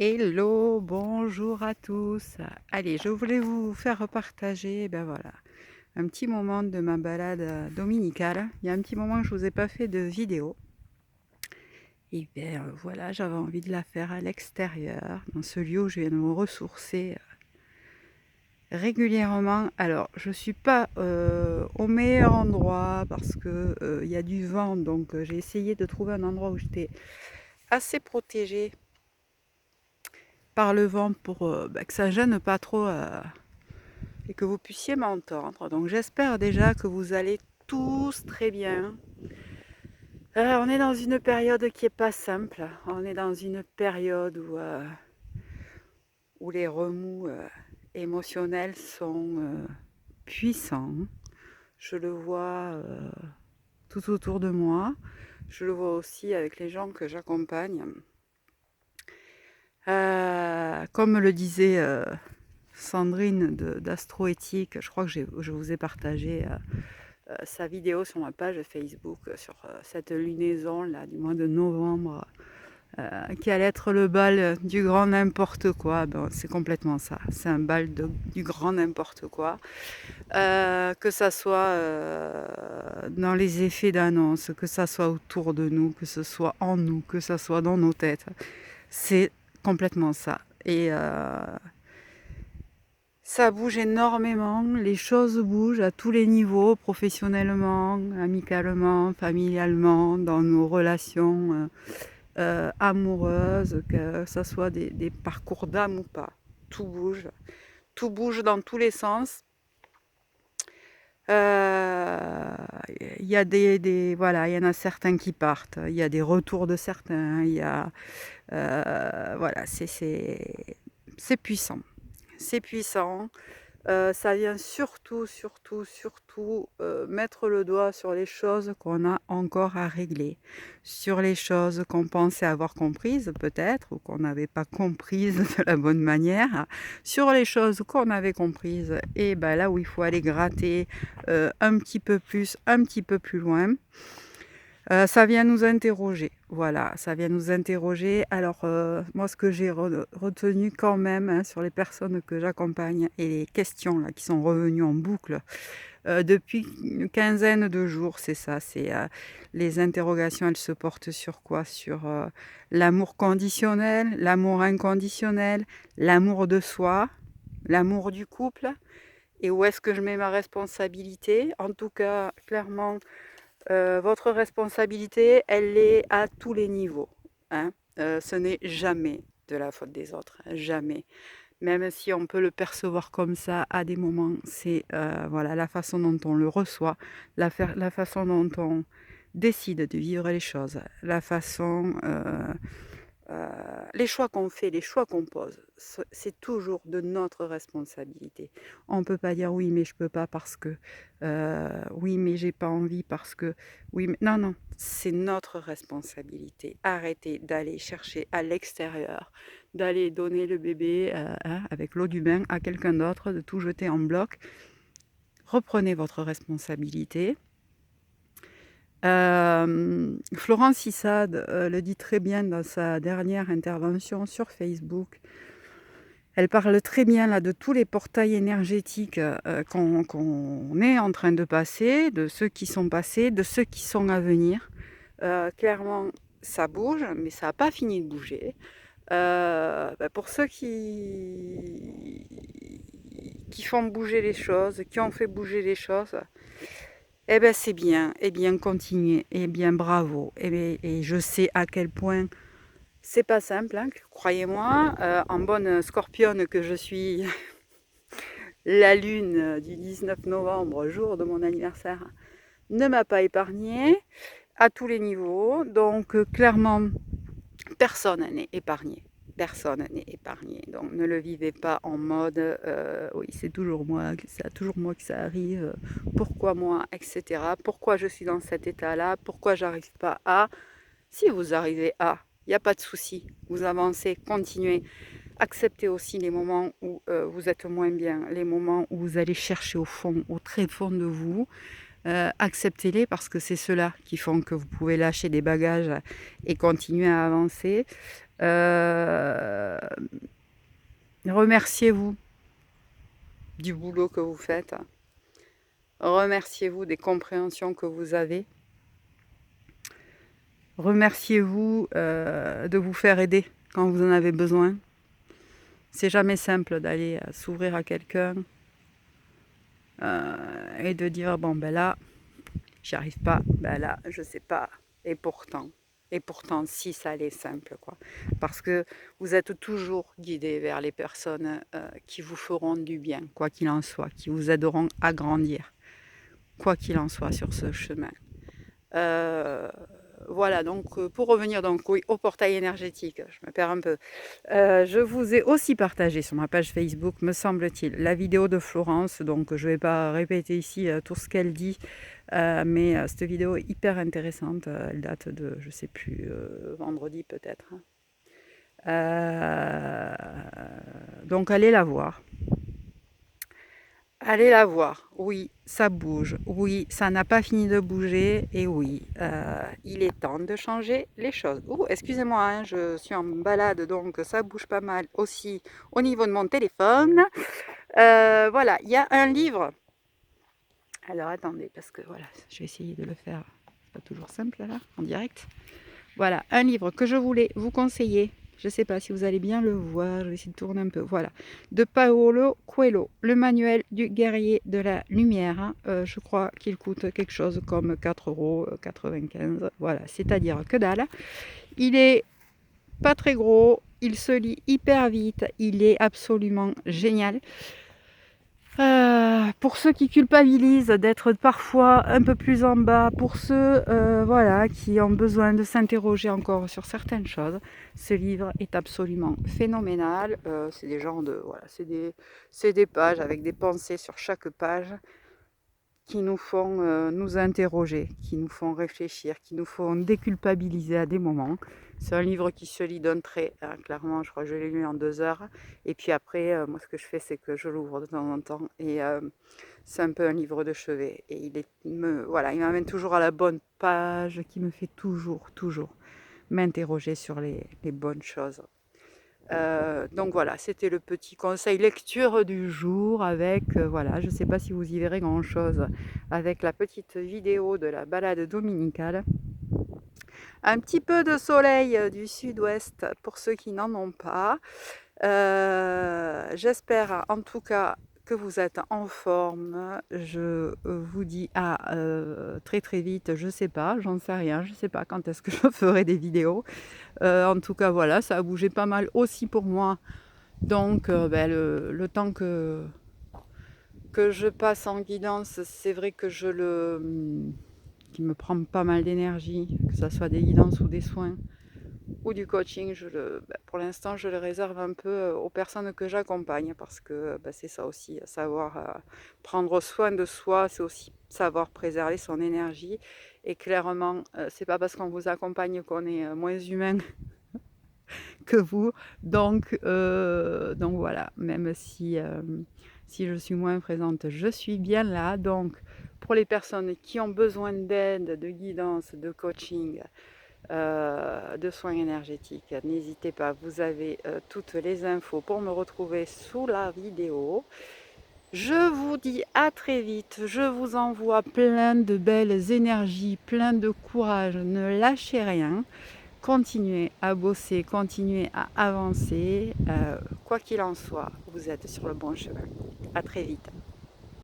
Hello, bonjour à tous. Allez, je voulais vous faire partager, voilà, un petit moment de ma balade dominicale. Il y a un petit moment que je vous ai pas fait de vidéo. Et voilà, j'avais envie de la faire à l'extérieur, dans ce lieu où je viens de me ressourcer régulièrement. Alors, je suis pas au meilleur endroit parce que il y a du vent, donc j'ai essayé de trouver un endroit où j'étais assez protégée par le vent pour que ça gêne pas trop. Et que vous puissiez m'entendre. Donc j'espère déjà que vous allez tous très bien. On est dans une période qui est pas simple. On est dans une période où les remous émotionnels sont puissants. Je le vois tout autour de moi. Je le vois aussi avec les gens que j'accompagne. Comme le disait Sandrine d'Astroéthique, je crois que je vous ai partagé sa vidéo sur ma page Facebook sur cette lunaison là du mois de novembre qui allait être le bal du grand n'importe quoi. Ben, c'est complètement ça, c'est un bal du grand n'importe quoi. Que ça soit dans les effets d'annonce, que ça soit autour de nous, que ce soit en nous, que ça soit dans nos têtes. C'est complètement ça. Et ça bouge énormément, les choses bougent à tous les niveaux, professionnellement, amicalement, familialement, dans nos relations amoureuses, que ce soit des parcours d'âme ou pas. Tout bouge dans tous les sens. Il y a voilà, il y en a certains qui partent, il y a des retours de certains, il y a, voilà, c'est puissant. C'est puissant. Ça vient surtout, mettre le doigt sur les choses qu'on a encore à régler, sur les choses qu'on pensait avoir comprises peut-être, ou qu'on n'avait pas comprises de la bonne manière, sur les choses qu'on avait comprises, et là où il faut aller gratter un petit peu plus, un petit peu plus loin. Ça vient nous interroger, voilà, ça vient nous interroger. Alors, moi, ce que j'ai retenu quand même, hein, sur les personnes que j'accompagne et les questions là, qui sont revenues en boucle depuis une quinzaine de jours, c'est ça, c'est les interrogations, elles se portent sur quoi? Sur l'amour conditionnel, l'amour inconditionnel, l'amour de soi, l'amour du couple, et où est-ce que je mets ma responsabilité? En tout cas, clairement, votre responsabilité, elle est à tous les niveaux, hein. Ce n'est jamais de la faute des autres, hein, jamais. Même si on peut le percevoir comme ça à des moments, c'est voilà, la façon dont on le reçoit, la façon dont on décide de vivre les choses, la façon, les choix qu'on fait, les choix qu'on pose, c'est toujours de notre responsabilité. On ne peut pas dire: «Oui, mais je peux pas parce que», «Oui, mais j'ai pas envie parce que», «Oui, mais» non, non, c'est notre responsabilité. Arrêtez d'aller chercher à l'extérieur, d'aller donner le bébé, hein, avec l'eau du bain à quelqu'un d'autre, de tout jeter en bloc. Reprenez votre responsabilité. Florence Issad le dit très bien dans sa dernière intervention sur Facebook. Elle parle très bien là de tous les portails énergétiques qu'on est en train de passer, de ceux qui sont passés, de ceux qui sont à venir. Clairement, ça bouge, mais ça n'a pas fini de bouger. Pour ceux qui font bouger les choses, qui ont fait bouger les choses, eh ben c'est bien, eh bien continuez, eh bien bravo. Et je sais à quel point c'est pas simple, hein, croyez-moi. En bonne scorpionne que je suis, la lune du 19 novembre, jour de mon anniversaire, ne m'a pas épargnée à tous les niveaux. Donc clairement, personne n'est épargné. Personne n'est épargné. Donc ne le vivez pas en mode oui, c'est toujours moi, c'est toujours moi que ça arrive, pourquoi moi, etc. Pourquoi je suis dans cet état-là, pourquoi j'arrive pas à. Si vous arrivez à, il n'y a pas de souci, vous avancez, continuez. Acceptez aussi les moments où vous êtes moins bien, les moments où vous allez chercher au fond, au très fond de vous. Acceptez-les parce que c'est ceux-là qui font que vous pouvez lâcher des bagages et continuer à avancer. remerciez-vous du boulot que vous faites. Remerciez-vous des compréhensions que vous avez. Remerciez-vous de vous faire aider quand vous en avez besoin. C'est jamais simple d'aller s'ouvrir à quelqu'un et de dire bon ben là, j'y arrive pas, ben là, je sais pas. Et pourtant, si ça allait simple, quoi. Parce que vous êtes toujours guidé vers les personnes qui vous feront du bien, quoi qu'il en soit, qui vous aideront à grandir, quoi qu'il en soit sur ce chemin. Voilà, donc pour revenir donc, oui, au portail énergétique, je me perds un peu. Je vous ai aussi partagé sur ma page Facebook, me semble-t-il, la vidéo de Florence, donc je ne vais pas répéter ici tout ce qu'elle dit, mais cette vidéo est hyper intéressante, elle date de, je ne sais plus, vendredi peut-être. Donc allez la voir. Allez la voir, oui, ça bouge, oui, ça n'a pas fini de bouger, et oui, il est temps de changer les choses. Ouh, excusez-moi, hein, je suis en balade, donc ça bouge pas mal aussi au niveau de mon téléphone. Voilà, il y a un livre. Alors attendez, parce que voilà, je vais essayer de le faire, c'est pas toujours simple là, en direct. Voilà, un livre que je voulais vous conseiller. Je ne sais pas si vous allez bien le voir, je vais essayer de tourner un peu. Voilà, de Paolo Coelho, le manuel du guerrier de la lumière. Je crois qu'il coûte quelque chose comme 4,95 €. Voilà, c'est-à-dire que dalle. Il est pas très gros, il se lit hyper vite, il est absolument génial. Pour ceux qui culpabilisent d'être parfois un peu plus en bas, pour ceux voilà, qui ont besoin de s'interroger encore sur certaines choses, ce livre est absolument phénoménal. C'est des genres de voilà, c'est des pages avec des pensées sur chaque page qui nous font nous interroger, qui nous font réfléchir, qui nous font déculpabiliser à des moments. C'est un livre qui se lit d'un trait, hein, clairement, je crois que je l'ai lu en 2 heures. Et puis après, moi, ce que je fais, c'est que je l'ouvre de temps en temps. Et c'est un peu un livre de chevet. Et voilà, il m'amène toujours à la bonne page, qui me fait toujours m'interroger sur les bonnes choses. Donc voilà, c'était le petit conseil lecture du jour avec, voilà, je ne sais pas si vous y verrez grand-chose, avec la petite vidéo de la balade dominicale. Un petit peu de soleil du sud-ouest pour ceux qui n'en ont pas. J'espère en tout cas que vous êtes en forme. Je vous dis à très très vite, je sais pas, j'en sais rien, je sais pas quand est-ce que je ferai des vidéos. En tout cas voilà, ça a bougé pas mal aussi pour moi. Donc ben, le temps que je passe en guidance, c'est vrai que qui me prend pas mal d'énergie, que ce soit des guidances ou des soins ou du coaching, pour l'instant, je le réserve un peu aux personnes que j'accompagne parce que c'est ça aussi, savoir prendre soin de soi, c'est aussi savoir préserver son énergie. Et clairement, c'est pas parce qu'on vous accompagne qu'on est moins humain que vous. Donc voilà, même si je suis moins présente, je suis bien là. Donc pour les personnes qui ont besoin d'aide, de guidance, de coaching, de soins énergétiques, n'hésitez pas, vous avez toutes les infos pour me retrouver sous la vidéo. Je vous dis à très vite, je vous envoie plein de belles énergies, plein de courage, ne lâchez rien, continuez à bosser, continuez à avancer, quoi qu'il en soit, vous êtes sur le bon chemin. À très vite.